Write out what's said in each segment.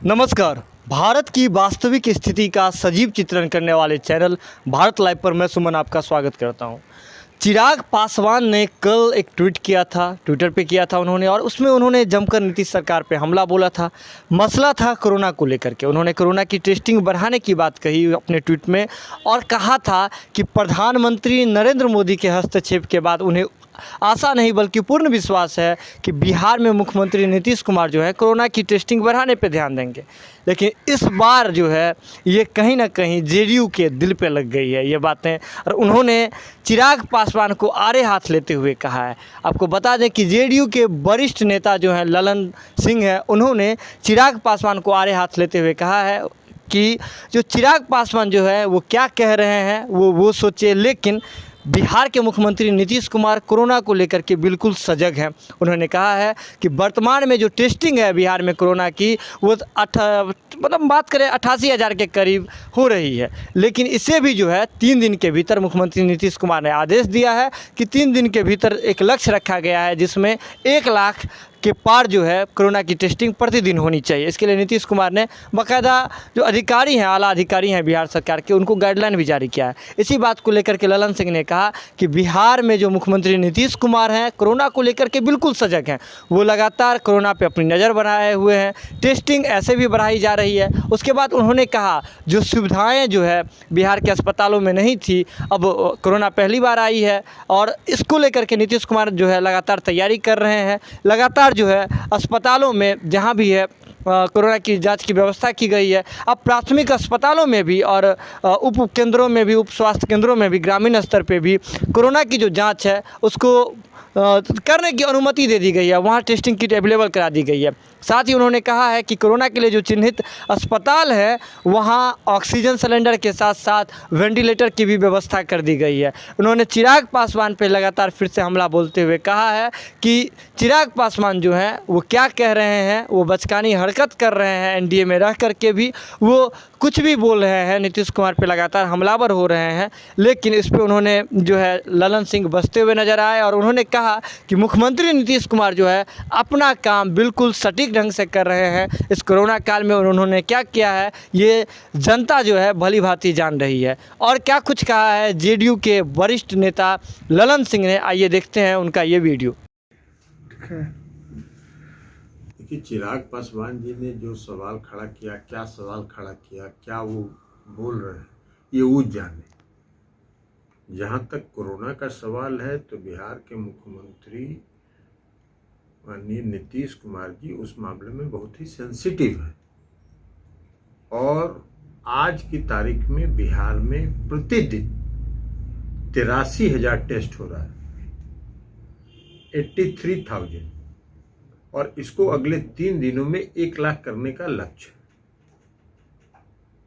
नमस्कार। भारत की वास्तविक स्थिति का सजीव चित्रण करने वाले चैनल भारत लाइव पर मैं सुमन आपका स्वागत करता हूं। चिराग पासवान ने कल एक ट्वीट किया था, ट्विटर पे किया था उन्होंने, और उसमें उन्होंने जमकर नीतीश सरकार पे हमला बोला था। मसला था कोरोना को लेकर के। उन्होंने कोरोना की टेस्टिंग बढ़ाने की बात कही अपने ट्वीट में और कहा था कि प्रधानमंत्री नरेंद्र मोदी के हस्तक्षेप के बाद उन्हें आशा नहीं बल्कि पूर्ण विश्वास है कि बिहार में मुख्यमंत्री नीतीश कुमार जो है कोरोना की टेस्टिंग बढ़ाने पे ध्यान देंगे। लेकिन इस बार जो है ये कहीं ना कहीं जेडीयू के दिल पे लग गई है ये बातें, और उन्होंने चिराग पासवान को आड़े हाथ लेते हुए कहा है। आपको बता दें कि जेडीयू के वरिष्ठ नेता जो हैं ललन सिंह है, उन्होंने चिराग पासवान को आड़े हाथ लेते हुए कहा है कि जो चिराग पासवान जो है वो क्या कह रहे हैं वो सोचे, लेकिन बिहार के मुख्यमंत्री नीतीश कुमार कोरोना को लेकर के बिल्कुल सजग हैं। उन्होंने कहा है कि वर्तमान में जो टेस्टिंग है बिहार में कोरोना की वो बात करें 88,000 के करीब हो रही है, लेकिन इसे भी जो है 3 दिन के भीतर मुख्यमंत्री नीतीश कुमार ने आदेश दिया है कि 3 दिन के भीतर एक लक्ष्य रखा गया है जिसमें 1 लाख के पार जो है कोरोना की टेस्टिंग प्रतिदिन होनी चाहिए। इसके लिए नीतीश कुमार ने बाकायदा जो अधिकारी हैं, आला अधिकारी हैं बिहार सरकार के, उनको गाइडलाइन भी जारी किया है। इसी बात को लेकर के ललन सिंह ने कहा कि बिहार में जो मुख्यमंत्री नीतीश कुमार हैं कोरोना को लेकर के बिल्कुल सजग हैं। वो लगातार कोरोना पे अपनी नज़र बनाए हुए हैं, टेस्टिंग ऐसे भी बढ़ाई जा रही है। उसके बाद उन्होंने कहा जो सुविधाएँ जो है बिहार के अस्पतालों में नहीं थी, अब कोरोना पहली बार आई है और इसको लेकर के नीतीश कुमार जो है लगातार तैयारी कर रहे हैं। लगातार जो है अस्पतालों में जहां भी है कोरोना की जांच की व्यवस्था की गई है। अब प्राथमिक अस्पतालों में भी और उप केंद्रों में भी, उप स्वास्थ्य केंद्रों में भी, ग्रामीण स्तर पे भी कोरोना की जो जांच है उसको करने की अनुमति दे दी गई है। वहाँ टेस्टिंग किट अवेलेबल करा दी गई है। साथ ही उन्होंने कहा है कि कोरोना के लिए जो चिन्हित अस्पताल है वहाँ ऑक्सीजन सिलेंडर के साथ साथ वेंटिलेटर की भी व्यवस्था कर दी गई है। उन्होंने चिराग पासवान पे लगातार फिर से हमला बोलते हुए कहा है कि चिराग पासवान जो हैं वो क्या कह रहे हैं, वो बचकानी हरकत कर रहे हैं। एनडीए में रह कर के भी वो कुछ भी बोल रहे हैं, नीतीश कुमार पे लगातार हमलावर हो रहे हैं। लेकिन इस पर उन्होंने जो है ललन सिंह बचते हुए नजर आए और उन्होंने कहा कि मुख्यमंत्री नीतीश कुमार जो है अपना काम बिल्कुल सटीक ढंग से कर रहे हैं। इस कोरोना काल में उन्होंने क्या किया है ये जनता जो है भली भांति जान रही है। और क्या कुछ कहा है जेडीयू के वरिष्ठ नेता ललन सिंह ने, आइए देखते हैं उनका ये वीडियो। देखिए, चिराग पासवान जी ने जो सवाल खड़ा किया, क्या सवाल खड़ा किया, क्या वो बोल रहे हैं, ये वो जाने। जहाँ तक कोरोना का सवाल है तो बिहार के मुख्यमंत्री माननीय नीतीश कुमार जी उस मामले में बहुत ही सेंसिटिव है। और आज की तारीख में बिहार में प्रतिदिन 83,000 टेस्ट हो रहा है, 83,000, और इसको अगले 3 दिनों में 1 लाख करने का लक्ष्य।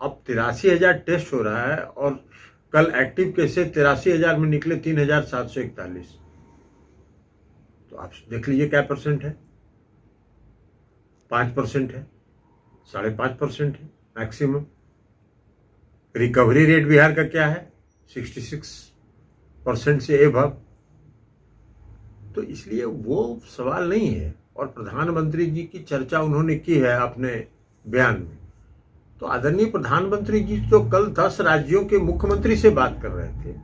अब 83,000 टेस्ट हो रहा है और कल एक्टिव केसेस 83,000 में निकले 3,741। तो आप देख लीजिए क्या परसेंट है, 5% है, 5.5% है मैक्सिमम। रिकवरी रेट बिहार का क्या है, 66% से एबव। तो इसलिए वो सवाल नहीं है। और प्रधानमंत्री जी की चर्चा उन्होंने की है अपने बयान में। तो आदरणीय प्रधानमंत्री जी तो कल 10 राज्यों के मुख्यमंत्री से बात कर रहे थे,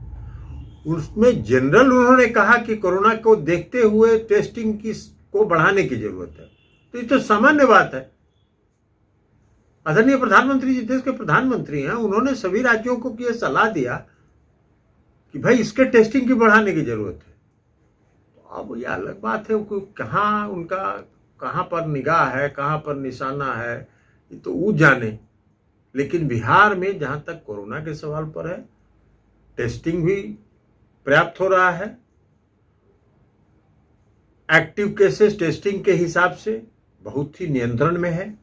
उसमें जनरल उन्होंने कहा कि कोरोना को देखते हुए टेस्टिंग को बढ़ाने की जरूरत है। तो ये तो सामान्य बात है। आदरणीय प्रधानमंत्री जी देश के प्रधानमंत्री हैं, उन्होंने सभी राज्यों को यह सलाह दिया कि भाई इसके टेस्टिंग की बढ़ाने की जरूरत है। तो अब यह अलग बात है कहाँ उनका कहाँ पर निगाह है, कहाँ पर निशाना है, ये तो वो जाने। लेकिन बिहार में जहां तक कोरोना के सवाल पर है, टेस्टिंग भी पर्याप्त हो रहा है। एक्टिव केसेस टेस्टिंग के हिसाब से बहुत ही नियंत्रण में है।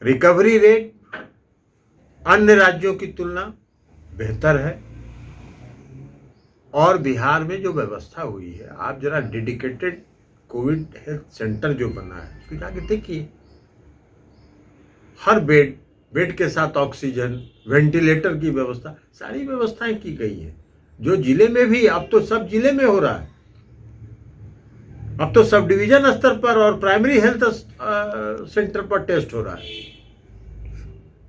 रिकवरी रेट अन्य राज्यों की तुलना बेहतर है। और बिहार में जो व्यवस्था हुई है, आप जरा डेडिकेटेड कोविड हेल्थ सेंटर जो बना है उसको जाके देखिए। हर बेड के साथ ऑक्सीजन, वेंटिलेटर की व्यवस्था, सारी व्यवस्थाएं की गई है। जो जिले में भी, अब तो सब जिले में हो रहा है। अब तो सब डिवीजन स्तर पर और प्राइमरी हेल्थ सेंटर पर टेस्ट हो रहा है।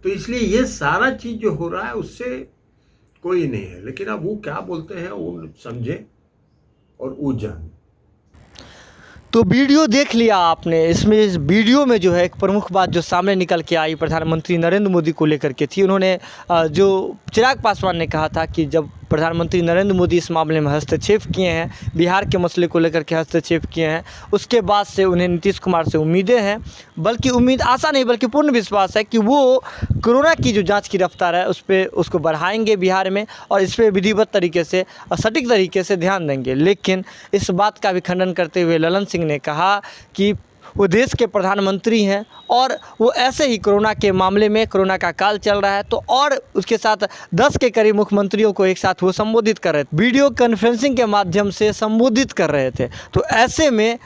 तो इसलिए ये सारा चीज जो हो रहा है उससे कोई नहीं है, लेकिन अब वो क्या बोलते हैं वो समझे और वो जाने। तो वीडियो देख लिया आपने, इसमें इस वीडियो में जो है एक प्रमुख बात जो सामने निकल के आई प्रधानमंत्री नरेंद्र मोदी को लेकर के थी। उन्होंने जो चिराग पासवान ने कहा था कि जब प्रधानमंत्री नरेंद्र मोदी इस मामले में हस्तक्षेप किए हैं, बिहार के मसले को लेकर के हस्तक्षेप किए हैं, उसके बाद से उन्हें नीतीश कुमार से उम्मीदें हैं, बल्कि उम्मीद आशा नहीं बल्कि पूर्ण विश्वास है कि वो कोरोना की जो जांच की रफ्तार है उसको बढ़ाएंगे बिहार में और इस पर विधिवत तरीके से और सटीक तरीके से ध्यान देंगे। लेकिन इस बात का भी खंडन करते हुए ललन सिंह ने कहा कि वो देश के प्रधानमंत्री हैं और वो ऐसे ही कोरोना के मामले में, कोरोना का काल चल रहा है तो और उसके साथ 10 के करीब मुख्यमंत्रियों को एक साथ वो संबोधित कर रहे थे, वीडियो कॉन्फ्रेंसिंग के माध्यम से संबोधित कर रहे थे। तो ऐसे में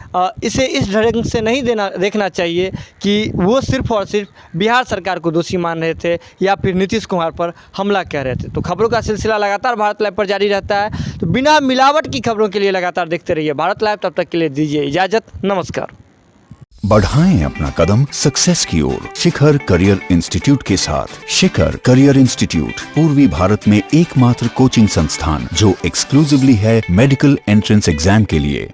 इसे इस ढंग से नहीं देखना चाहिए कि वो सिर्फ और सिर्फ बिहार सरकार को दोषी मान रहे थे या फिर नीतीश कुमार पर हमला कह रहे थे। तो खबरों का सिलसिला लगातार भारत लाइव पर जारी रहता है, तो बिना मिलावट की खबरों के लिए लगातार देखते रहिए भारत लाइव। तब तक के लिए दीजिए इजाज़त, नमस्कार। बढ़ाएं अपना कदम सक्सेस की ओर शिखर करियर इंस्टीट्यूट के साथ। शिखर करियर इंस्टीट्यूट पूर्वी भारत में एकमात्र कोचिंग संस्थान जो एक्सक्लूसिवली है मेडिकल एंट्रेंस एग्जाम के लिए।